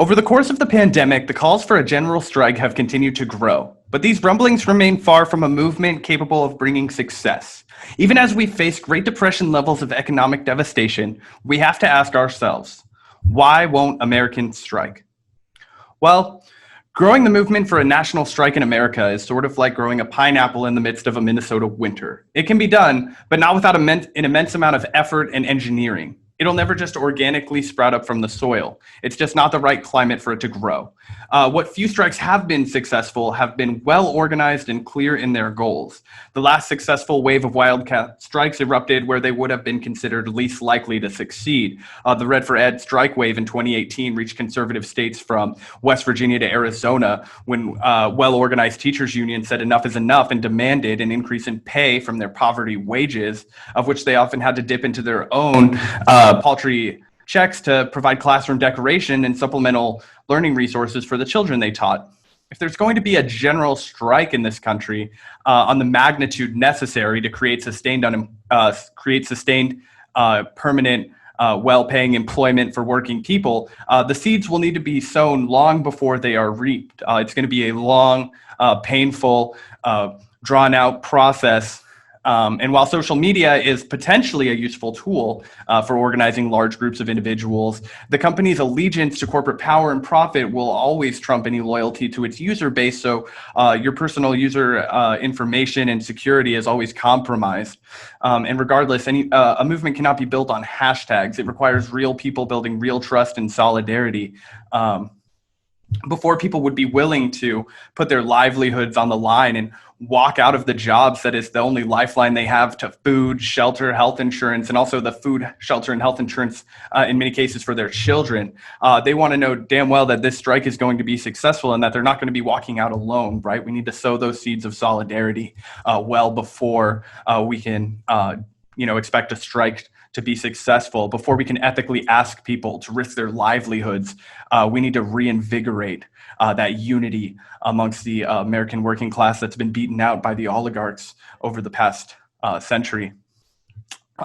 Over the course of the pandemic, the calls for a general strike have continued to grow, but these rumblings remain far from a movement capable of bringing success. Even as we face Great Depression levels of economic devastation, we have to ask ourselves, why won't Americans strike? Well, growing the movement for a national strike in America is sort of like growing a pineapple in the midst of a Minnesota winter. It can be done, but not without an immense amount of effort and engineering. It'll never just organically sprout up from the soil. It's just not the right climate for it to grow. What few strikes have been successful have been well organized and clear in their goals. The last successful wave of wildcat strikes erupted where they would have been considered least likely to succeed. The Red for Ed strike wave in 2018 reached conservative states from West Virginia to Arizona when well-organized teachers unions said enough is enough and demanded an increase in pay from their poverty wages, of which they often had to dip into their own paltry checks to provide classroom decoration and supplemental learning resources for the children they taught. If there's going to be a general strike in this country on the magnitude necessary to create sustained, permanent, well-paying employment for working people, the seeds will need to be sown long before they are reaped. It's going to be a long, painful, drawn-out process. And while social media is potentially a useful tool for organizing large groups of individuals, the company's allegiance to corporate power and profit will always trump any loyalty to its user base. So your personal user information and security is always compromised. And regardless, a movement cannot be built on hashtags. It requires real people building real trust and solidarity. Before people would be willing to put their livelihoods on the line and walk out of the jobs that is the only lifeline they have to food, shelter, health insurance, and also the food, shelter, and health insurance in many cases for their children. They want to know damn well that this strike is going to be successful and that they're not going to be walking out alone, right? We need to sow those seeds of solidarity well before we can expect a strike to be successful. Before we can ethically ask people to risk their livelihoods, we need to reinvigorate that unity amongst the American working class that's been beaten out by the oligarchs over the past century.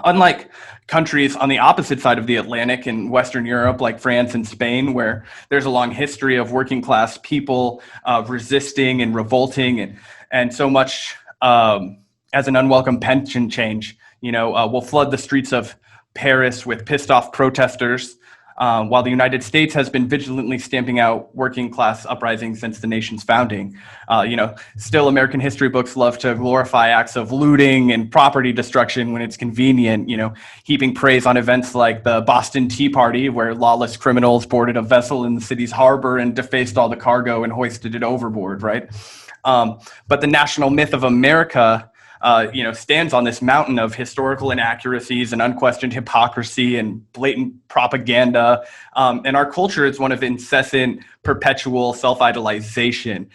Unlike countries on the opposite side of the Atlantic in Western Europe, like France and Spain, where there's a long history of working class people resisting and revolting, and so much as an unwelcome pension change, will flood the streets of Paris with pissed off protesters, while the United States has been vigilantly stamping out working class uprisings since the nation's founding. Still American history books love to glorify acts of looting and property destruction when it's convenient, heaping praise on events like the Boston Tea Party, where lawless criminals boarded a vessel in the city's harbor and defaced all the cargo and hoisted it overboard, right? But the national myth of America stands on this mountain of historical inaccuracies and unquestioned hypocrisy and blatant propaganda. And our culture is one of incessant, perpetual self-idolization.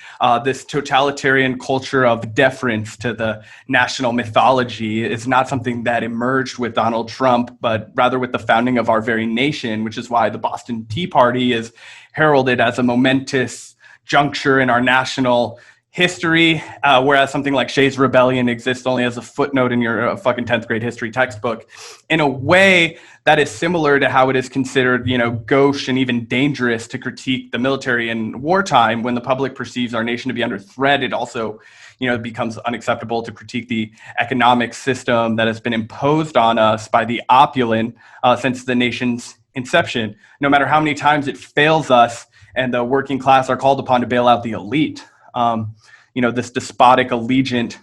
This totalitarian culture of deference to the national mythology is not something that emerged with Donald Trump, but rather with the founding of our very nation, which is why the Boston Tea Party is heralded as a momentous juncture in our national history, whereas something like Shays Rebellion exists only as a footnote in your fucking 10th grade history textbook, in a way that is similar to how it is considered, gauche and even dangerous to critique the military in wartime. When the public perceives our nation to be under threat, it also, it becomes unacceptable to critique the economic system that has been imposed on us by the opulent since the nation's inception, no matter how many times it fails us and the working class are called upon to bail out the elite. This despotic allegiance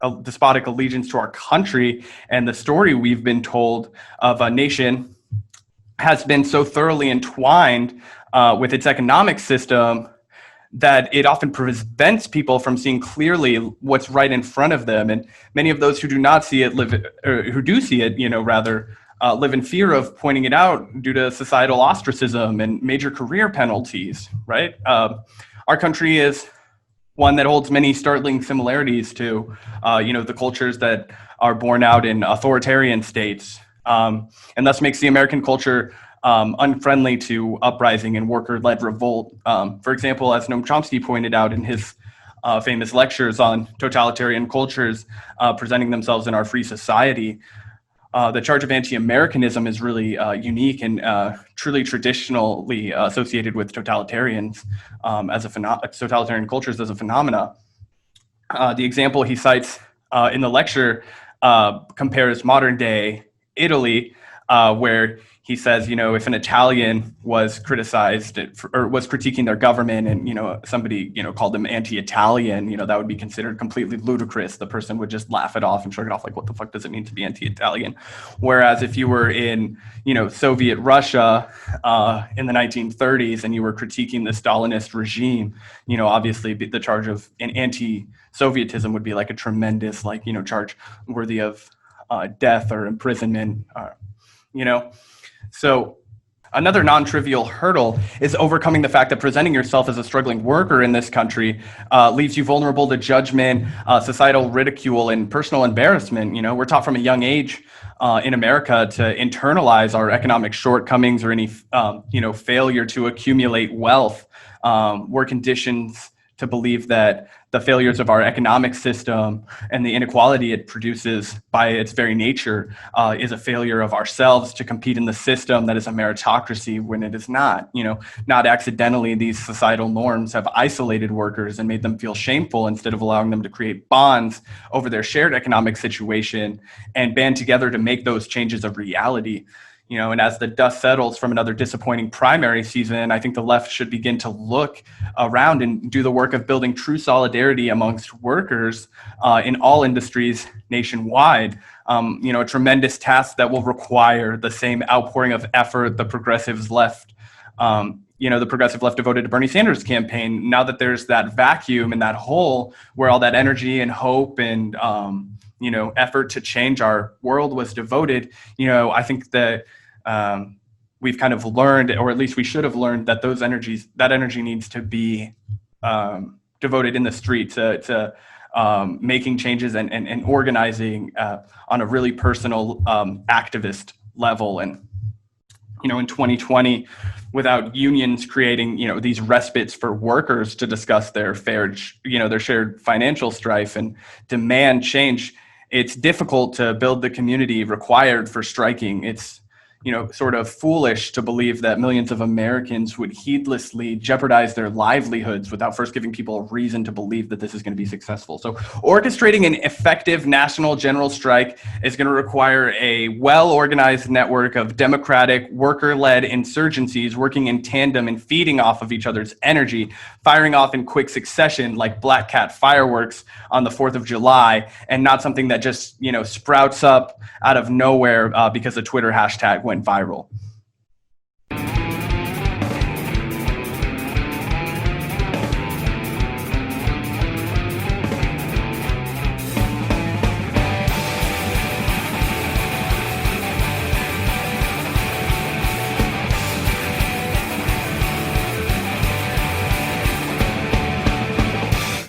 to our country and the story we've been told of a nation has been so thoroughly entwined with its economic system that it often prevents people from seeing clearly what's right in front of them. And many of those who do not see it live in fear of pointing it out due to societal ostracism and major career penalties, right? Our country is one that holds many startling similarities to, the cultures that are born out in authoritarian states, and thus makes the American culture unfriendly to uprising and worker-led revolt. For example, as Noam Chomsky pointed out in his famous lectures on totalitarian cultures presenting themselves in our free society, The charge of anti-Americanism is really unique and truly traditionally associated with totalitarians totalitarian cultures as a phenomena. The example he cites in the lecture compares modern day Italy, where he says, if an Italian was criticized or was critiquing their government and, somebody, called them anti-Italian, that would be considered completely ludicrous. The person would just laugh it off and shrug it off like, what the fuck does it mean to be anti-Italian? Whereas if you were in, Soviet Russia in the 1930s and you were critiquing the Stalinist regime, obviously the charge of an anti-Sovietism would be like a tremendous, charge worthy of death or imprisonment, So another non-trivial hurdle is overcoming the fact that presenting yourself as a struggling worker in this country leaves you vulnerable to judgment, societal ridicule, and personal embarrassment. We're taught from a young age in America to internalize our economic shortcomings or any, failure to accumulate wealth. We're conditioned to believe that the failures of our economic system and the inequality it produces by its very nature is a failure of ourselves to compete in the system that is a meritocracy when it is not. Not accidentally, these societal norms have isolated workers and made them feel shameful instead of allowing them to create bonds over their shared economic situation and band together to make those changes a reality. And as the dust settles from another disappointing primary season, I think the left should begin to look around and do the work of building true solidarity amongst workers in all industries nationwide. A tremendous task that will require the same outpouring of effort the progressive left devoted to Bernie Sanders' campaign. Now that there's that vacuum and that hole where all that energy and hope and effort to change our world was devoted, I think that we've kind of learned, or at least we should have learned, that that energy needs to be devoted in the street to making changes and organizing on a really personal activist level. And in 2020, without unions creating these respites for workers to discuss their shared financial strife and demand change, it's difficult to build the community required for striking. It's sort of foolish to believe that millions of Americans would heedlessly jeopardize their livelihoods without first giving people a reason to believe that this is going to be successful. So orchestrating an effective national general strike is going to require a well-organized network of democratic, worker-led insurgencies working in tandem and feeding off of each other's energy, firing off in quick succession like Black Cat fireworks on the 4th of July, and not something that just, sprouts up out of nowhere because a Twitter hashtag went viral.